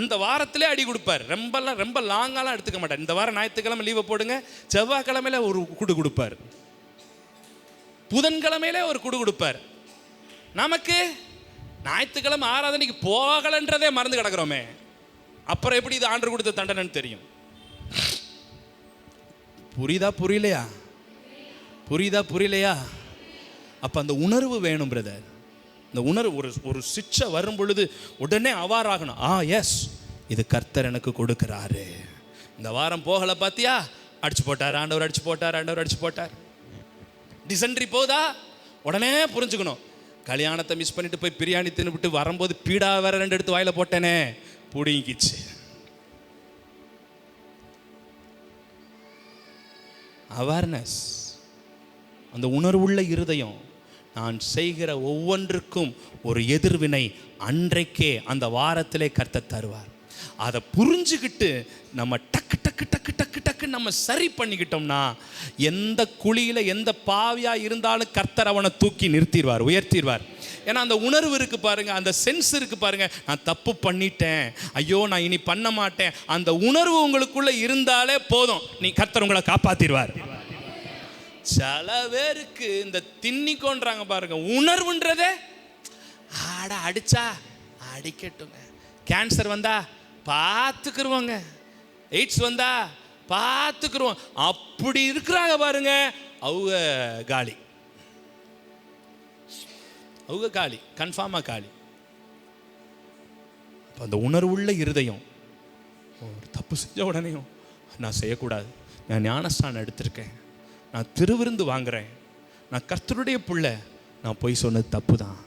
அந்த வாரத்திலே அடி கொடுப்பார். ரொம்ப லாங்காலாம் எடுத்துக்க மாட்டார். இந்த வாரம் ஞாயிற்றுக்கிழமை லீவை போடுங்க, செவ்வாய்க்கிழமையில ஒரு குடு கொடுப்பார், புதன்கிழமையில ஒரு குடு கொடுப்பார். நமக்கு ஞாயிற்றுக்கிழமை ஆராதனைக்கு போகலன்றதே மறந்து கிடக்கிறோமே, அப்புறம் எப்படி இது ஆண்டவர் கொடுத்த தண்டனைன்னு தெரியும்? புரியுதா? அப்ப அந்த உணர்வு வேணும் பிரதர். இந்த உணர்வு ஒரு சிட்சை வரும் பொழுது உடனே அவாராகணும். எஸ், இது கர்த்தர் எனக்கு கொடுக்கிறாரு. இந்த வாரம் போகல பாத்தியா, அடிச்சு போட்டார் ஆண்டவர், அடிச்சு போட்டார். டிசென்ட்ரி போதா, உடனே புரிஞ்சுக்கணும். கல்யாணத்தை மிஸ் பண்ணிட்டு போய் பிரியாணி தின்னுபிட்டு வரும்போது பீடா வேற 2 எடுத்து வாயில போட்டேனே, புடிங்கிச்சு. அவேர்னஸ், அந்த உணர்வுள்ள இருதயம். நான் செய்கிற ஒவ்வொன்றுக்கும் ஒரு எதிர்வினை அன்றைக்கே அந்த வாரத்திலே கர்த்தர் தருவார். அதை புரிஞ்சுக்கிட்டு நம்ம டக்கு டக்கு டக்கு டக்கு டக்கு நம்ம சரி பண்ணிக்கிட்டோம்னா எந்த குழியில எந்த பாவியா இருந்தாலும் கர்த்தர் அவனை தூக்கி நிறுத்திடுவார், உயர்த்திடுவார். ஏன்னா அந்த உணர்வு இருக்கு பாருங்க, அந்த சென்ஸ் இருக்கு பாருங்க. நான் தப்பு பண்ணிட்டேன், ஐயோ நான் இனி பண்ண மாட்டேன், அந்த உணர்வு உங்களுக்குள்ள இருந்தாலே போதும், நீ கர்த்தர் உங்களை காப்பாத்திடுவார். சில பேருக்கு இந்த தின்னிக்கோன்றாங்க பாருங்க, உணர்வுன்றதே அடிச்சா அடிக்கட்டுங்க, கேன்சர் வந்தா பார்த்துக்குருவாங்க, எய்ட்ஸ் வந்தா பார்த்துக்குருவோம், அப்படி இருக்கிறாங்க பாருங்க. அவங்க காலி, கன்ஃபார்மா காலி. அந்த உணர்வுள்ள இருதயம், ஒரு தப்பு செஞ்ச உடனேயும் நான் செய்யக்கூடாது, நான் ஞானஸ்தானம் எடுத்திருக்கேன், நான் திருவிருந்து வாங்குறேன், நான் கர்த்தருடைய பிள்ளை, நான் போய் சொன்னது தப்பு தான்,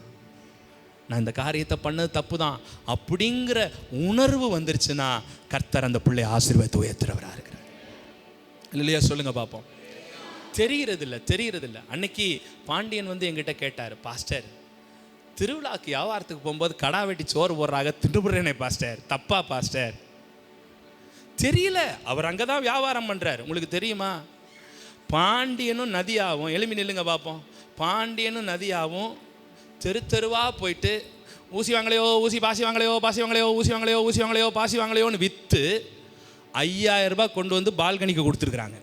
நான் இந்த காரியத்தை பண்ணது தப்பு தான் அப்படிங்கிற உணர்வு வந்துருச்சுன்னா கர்த்தர் அந்த பிள்ளை ஆசீர்வாதத்தை உயர்த்துறவராக இருக்கிறார். இல்லையா சொல்லுங்க பார்ப்போம். தெரியறதில்ல. அன்னைக்கு பாண்டியன் வந்து எங்கிட்ட கேட்டார், பாஸ்டர் திருவிழாக்கு வியாபாரத்துக்கு போகும்போது கடா வெட்டி சோறு போடுறாங்க, திண்டுபுறேனே பாஸ்டர், தப்பா பாஸ்டர்? தெரியல, அவர் அங்கதான் வியாபாரம் பண்றார். உங்களுக்கு தெரியுமா? பாண்டியனும் நதியாவும், எழுமி நில்லுங்க பார்ப்போம், பாண்டியனும் நதியாவும் தெரு தெருவா போயிட்டு ஊசி வாங்கலையோ, பாசி வாங்கலையோன்னு விற்று 5000 ரூபாய் கொண்டு வந்து பால்கனிக்கு கொடுத்துருக்குறாங்க.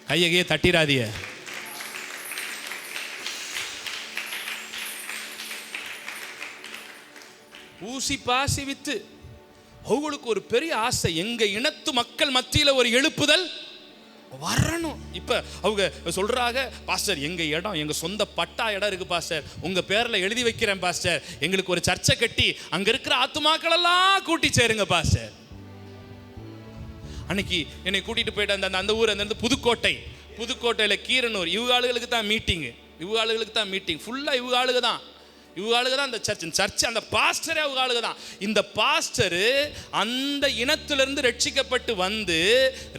கையை தட்டிராதிய. ஊசி பாசி வித்து அவங்களுக்கு ஒரு பெரிய ஆசை, எங்க இனத்து மக்கள் மத்தியில் ஒரு எழுப்புதல் வரணும். இப்ப அவங்க சொல்றாங்க, பாஸ்டர் எங்க இடம், எங்க சொந்த பட்டா இடம் இருக்கு பாஸ்டர், உங்க பேர்ல எழுதி வைக்கிறேன் பாஸ்டர், எங்களுக்கு ஒரு சர்ச்சை கட்டி அங்க இருக்கிற ஆத்துமாக்கள் எல்லாம் கூட்டி சேருங்க பாஸ்டர். அன்னைக்கு என்னை கூட்டிட்டு போயிட்டு அந்த ஊர் அந்த புதுக்கோட்டையில கீரனூர், இவங்க ஆளுகளுக்கு தான் மீட்டிங், ஃபுல்லா இவங்க ஆளுக தான் அந்த சர்ச் அந்த பாஸ்டரே அவங்க ஆளுக தான். இந்த பாஸ்டர் அந்த இனத்திலிருந்து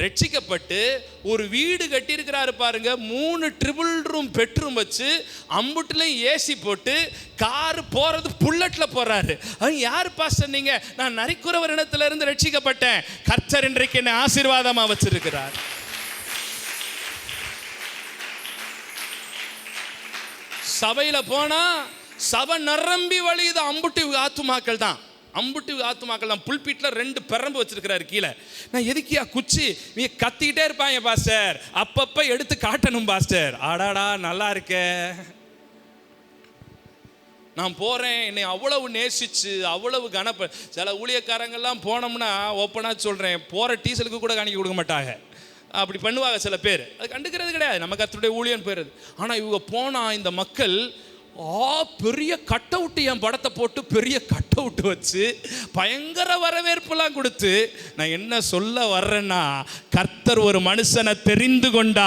ரட்சிக்கப்பட்டு ஒரு வீடு கட்டி இருக்கிறாரு பாருங்க. 3 ட்ரிபிள் ரூம் பெட்ரூம் வச்சு அம்புட்டுலையும் ஏசி போட்டு கார் போறது புல்லட்ல போறாரு. யார் பாஸ்டர் நீங்க? நான் நரிக்குறவர் இனத்திலிருந்து ரட்சிக்கப்பட்டேன், கர்த்தர் இன்றைக்கு என்னை ஆசீர்வாதமா வச்சிருக்கிறார். சபையில போனா சபை நிரம்பி வழியுது, அம்புட்டு ஆத்துமாக்கள் தான். புல்பீட்ல 2 பெரம்பு வச்சிருக்கிறாரு கீழே. நான் எதுக்கியா குச்சி நீ கத்திக்கிட்டே இருப்பாங்க பாஸ்டர், அப்பப்ப எடுத்து காட்டணும் பாஸ்டர். ஆடாடா நல்லா இருக்க, நான் போறேன், என்னை அவ்வளவு நேசிச்சு அவ்வளவு கனப்ப. சில ஊழியக்காரங்கெல்லாம் போனோம்னா ஓப்பனா சொல்றேன், போற டீசலுக்கு கூட காணிக்க கொடுக்க மாட்டாங்க, அப்படி பண்ணுவாங்க சில பேர். அது கண்டுக்கிறது கிடையாது, நம்ம கர்த்தருடைய ஊழியன் போயிருது. ஆனா இவங்க போனா இந்த மக்கள் பெரிய கட் அவுட், என் படத்தை போட்டு பெரிய கட் அவுட் வச்சு பயங்கர வரவேற்புலாம் கொடுத்து, நான் என்ன சொல்ல வர்றேன்னா, கர்த்தர் ஒரு மனுஷனை தெரிந்து கொண்டா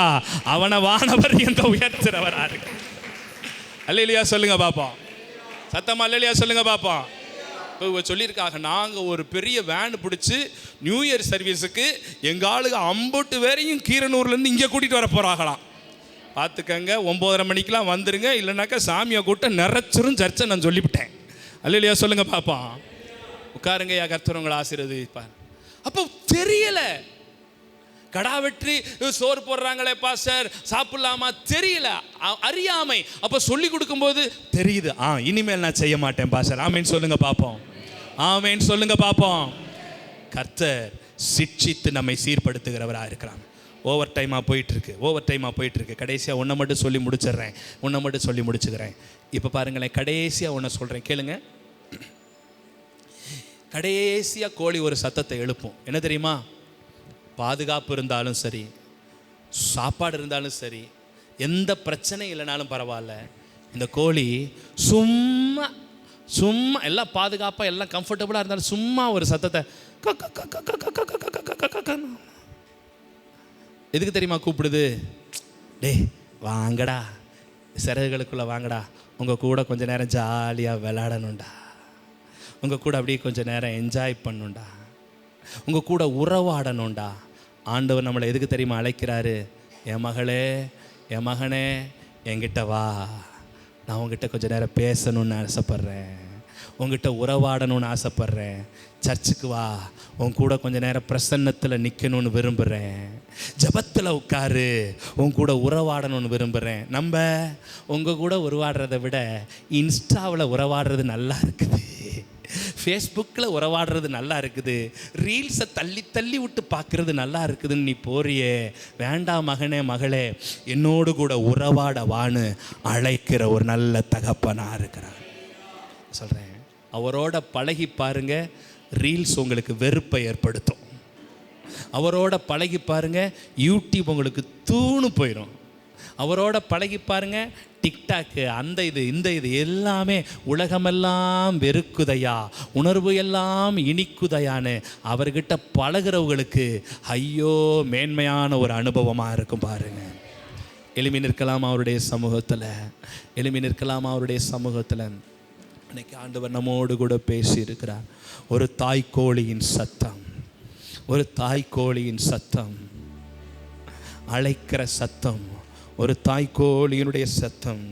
அவனை வானவர் என்ற உயர்த்துறவரா இருக்கு. அல்லேலூயா சொல்லுங்க பாப்போம், சத்தமா அல்லேலூயா சொல்லுங்க பாப்போம். இப்போ சொல்லியிருக்காங்க, நாங்கள் ஒரு பெரிய வேன் பிடிச்சி நியூ இயர் சர்வீஸுக்கு எங்கள் ஆளுங்க 50 பேரையும் கீரனூர்லேருந்து இங்கே கூட்டிகிட்டு வர போகிறாங்களாம். பார்த்துக்கங்க, 9:30 மணிக்கெலாம் வந்துருங்க, இல்லைனாக்கா சாமியை கூட்ட நிறைச்சிரும் சர்ச்சை, நான் சொல்லிவிட்டேன். அல்லேலூயா சொல்லுங்க பாப்பா. உட்காருங்க, யா கர்த்தர் உங்களை ஆசீர்வதிப்பார். அப்போ தெரியல, கடா வெற்றி சோறு போடுறாங்களே பாஸ்டர், சாப்பிடலாமா தெரியல, அறியாமை. அப்போ சொல்லி கொடுக்கும்போது தெரியுது, இனிமேல் நான் செய்ய மாட்டேன் பாஸ்டர். ஆமேன் சொல்லுங்க பாப்போம், ஆமேன் சொல்லுங்க பாப்போம். கர்த்தர் சிட்சித்து நம்மை சீர்படுத்துகிறவராக இருக்கிறான். ஓவர் டைமாக போயிட்டுருக்கு. கடைசியாக ஒன்றை மட்டும் சொல்லி முடிச்சுக்கிறேன். இப்போ பாருங்களேன், கடைசியாக ஒன்று சொல்கிறேன் கேளுங்க. கடைசியாக கோழி ஒரு சத்தத்தை எழுப்பும். என்ன தெரியுமா? பாதுகாப்பு இருந்தாலும் சரி, சாப்பாடு இருந்தாலும் சரி, எந்த பிரச்சனை இல்லைனாலும் பரவாயில்ல, இந்த கோழி சும்மா எல்லாம் பாதுகாப்பாக எல்லாம் கம்ஃபர்டபுளாக இருந்தாலும் சும்மா ஒரு சத்தத்தை, எதுக்கு தெரியுமா கூப்பிடுது? டே வாங்கடா, சிறகுகளுக்குள்ளே வாங்கடா, உங்கள் கூட கொஞ்சம் நேரம் ஜாலியாக விளையாடணுண்டா, உங்கள் கூட அப்படியே கொஞ்சம் நேரம் என்ஜாய் பண்ணுண்டா, உங்கள் கூட உறவாடணுண்டா. ஆண்டவர் நம்மளை எதுக்கு தெரியுமா அழைக்கிறாரு? என் மகளே, என் மகனே, என்கிட்ட வா, நான் உங்ககிட்ட கொஞ்சம் நேரம் பேசணும்னு ஆசைப்பட்றேன், உங்ககிட்ட உறவாடணும்னு ஆசைப்பட்றேன். சர்ச்சுக்கு வா, உன் கூட கொஞ்ச நேரம் பிரசன்னத்தில் நிற்கணும்னு விரும்புகிறேன், ஜபத்தில் உட்காரு, உன் கூட உறவாடணும்னு விரும்புகிறேன். நம்ம உங்கள் கூட உறவாடுறதை விட இன்ஸ்டாவில் உறவாடுறது நல்லா இருக்குது, ஃபேஸ்புக்கில் உறவாடுறது நல்லா இருக்குது, ரீல்ஸை தள்ளி விட்டு பார்க்குறது நல்லா இருக்குதுன்னு நீ போறியே. வேண்டாம் மகனே, மகளே, என்னோடு கூட உறவாட வான்னு அழைக்கிற ஒரு நல்ல தகப்பனாக இருக்கிறார். சொல்கிறேன், அவரோட பழகி பாருங்க, ரீல்ஸ் உங்களுக்கு வெறுப்பை ஏற்படுத்தும். அவரோட பழகி பாருங்க, யூடியூப் உங்களுக்கு தூணு போயிடும். அவரோட பழகி பாருங்க, டிக்டாக்கு, அந்த இந்த இது எல்லாமே உலகமெல்லாம் வெறுக்குதையா, உணர்வு எல்லாம் இனிக்குதையான்னு அவர்கிட்ட பழகிறவங்களுக்கு ஐயோ மேன்மையான ஒரு அனுபவமாக இருக்கும் பாருங்க. எளிமை நிற்கலாம் அவருடைய சமூகத்தில். இன்னைக்கு ஆண்டவர் நம்மோடு கூட பேசி இருக்கிறார். ஒரு தாய்க்கோழியின் சத்தம், அழைக்கிற சத்தம், ஒரு தாய்க்கோழியினுடைய சத்தம்.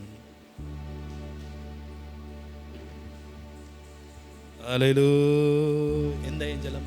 அல்லேலூயா. எந்த ஏஞ்சலும்